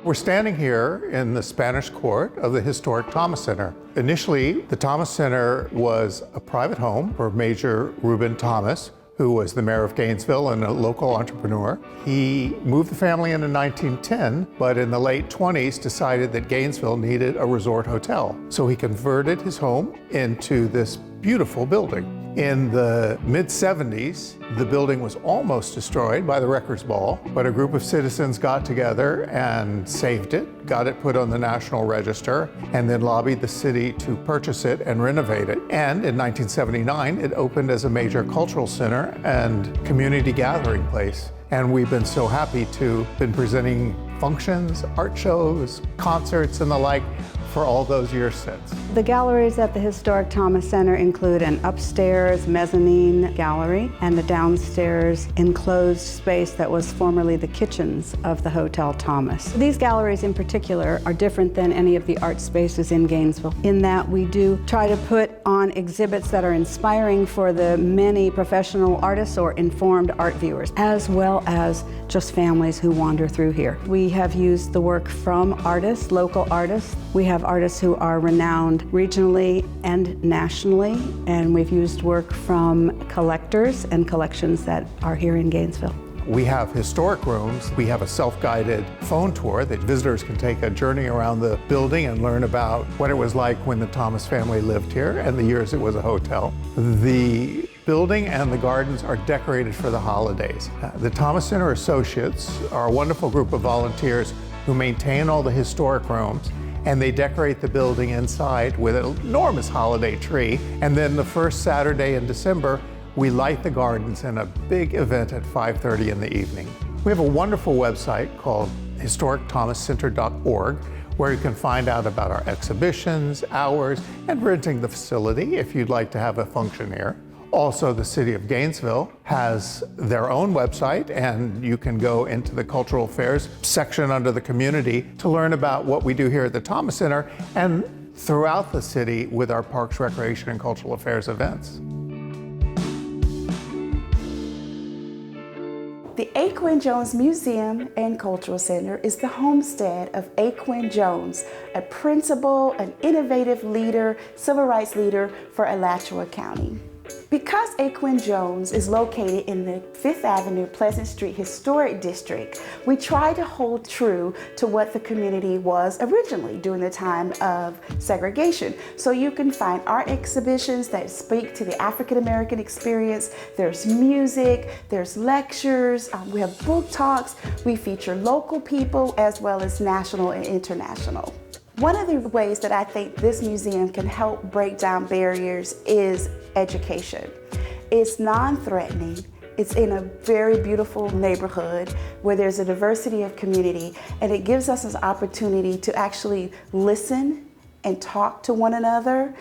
We're standing here in the Spanish court of the historic Thomas Center. Initially, the Thomas Center was a private home for Major Reuben Thomas, who was the mayor of Gainesville and a local entrepreneur. He moved the family in 1910, but in the late 20s decided that Gainesville needed a resort hotel. So he converted his home into this beautiful building. In the mid-70s, the building was almost destroyed by the Wreckers Ball, but a group of citizens got together and saved it, got it put on the National Register, and then lobbied the city to purchase it and renovate it. And in 1979, it opened as a major cultural center and community gathering place. And we've been so happy to have been presenting functions, art shows, concerts, and the like for all those years since. The galleries at the Historic Thomas Center include an upstairs mezzanine gallery and the downstairs enclosed space that was formerly the kitchens of the Hotel Thomas. These galleries in particular are different than any of the art spaces in Gainesville in that we do try to put on exhibits that are inspiring for the many professional artists or informed art viewers, as well as just families who wander through here. We have used the work from artists, local artists. We have artists who are renowned regionally and nationally, and we've used work from collectors and collections that are here in Gainesville. We have historic rooms. We have a self-guided phone tour that visitors can take a journey around the building and learn about what it was like when the Thomas family lived here and the years it was a hotel. The building and the gardens are decorated for the holidays. The Thomas Center Associates are a wonderful group of volunteers who maintain all the historic rooms, and they decorate the building inside with an enormous holiday tree. And then the first Saturday in December, we light the gardens in a big event at 5:30 in the evening. We have a wonderful website called historicthomascenter.org where you can find out about our exhibitions, hours, and renting the facility if you'd like to have a function here. Also, the City of Gainesville has their own website, and you can go into the Cultural Affairs section under the community to learn about what we do here at the Thomas Center and throughout the city with our Parks, Recreation, and Cultural Affairs events. The A. Quinn Jones Museum and Cultural Center is the homestead of A. Quinn Jones, a principal, an innovative leader, civil rights leader for Alachua County. Because A. Quinn Jones is located in the 5th Avenue Pleasant Street Historic District, we try to hold true to what the community was originally during the time of segregation. So you can find art exhibitions that speak to the African American experience. There's music, there's lectures, we have book talks. We feature local people as well as national and international. One of the ways that I think this museum can help break down barriers is education. It's non-threatening. It's in a very beautiful neighborhood where there's a diversity of community, and it gives us an opportunity to actually listen and talk to one another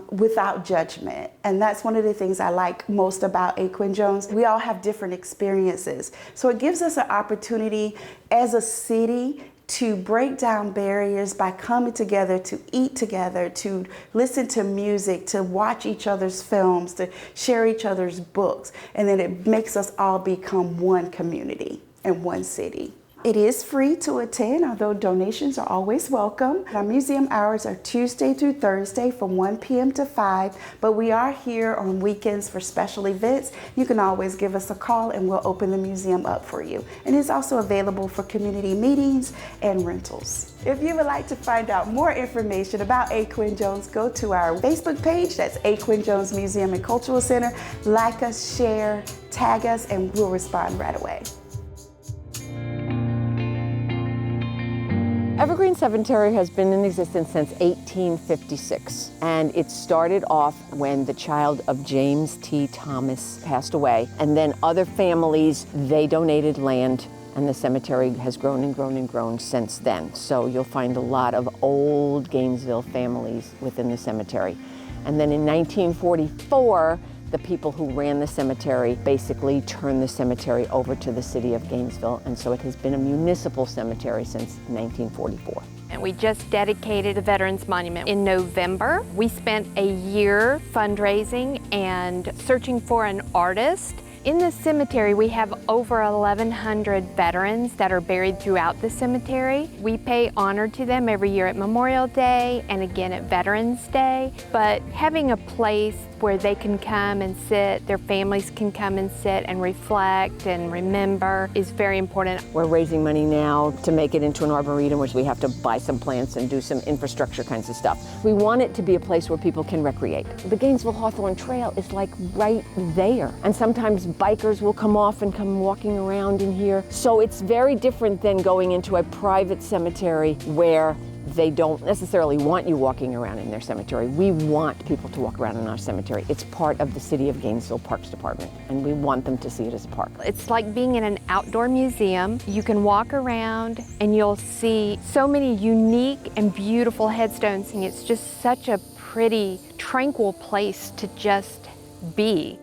without judgment. And that's one of the things I like most about A. Quinn Jones. We all have different experiences. So it gives us an opportunity as a city to break down barriers by coming together, to eat together, to listen to music, to watch each other's films, to share each other's books. And then it makes us all become one community and one city. It is free to attend, although donations are always welcome. Our museum hours are Tuesday through Thursday from 1 p.m. to 5, but we are here on weekends for special events. You can always give us a call and we'll open the museum up for you. And it's also available for community meetings and rentals. If you would like to find out more information about A. Quinn Jones, go to our Facebook page, that's A. Quinn Jones Museum and Cultural Center. Like us, share, tag us, and we'll respond right away. Evergreen Cemetery has been in existence since 1856, and it started off when the child of James T. Thomas passed away, and then other families, they donated land, and the cemetery has grown and grown and grown since then. So you'll find a lot of old Gainesville families within the cemetery. And then in 1944, the people who ran the cemetery basically turned the cemetery over to the city of Gainesville, and so it has been a municipal cemetery since 1944. And we just dedicated a Veterans Monument in November. We spent a year fundraising and searching for an artist In the cemetery, we have over 1,100 veterans that are buried throughout the cemetery. We pay honor to them every year at Memorial Day and again at Veterans Day. But having a place where they can come and sit, their families can come and sit and reflect and remember is very important. We're raising money now to make it into an arboretum, which we have to buy some plants and do some infrastructure kinds of stuff. We want it to be a place where people can recreate. The Gainesville Hawthorne Trail is like right there. And sometimes bikers will come off and come walking around in here. So it's very different than going into a private cemetery where they don't necessarily want you walking around in their cemetery. We want people to walk around in our cemetery. It's part of the City of Gainesville Parks Department, and we want them to see it as a park. It's like being in an outdoor museum. You can walk around and you'll see so many unique and beautiful headstones, and it's just such a pretty, tranquil place to just be.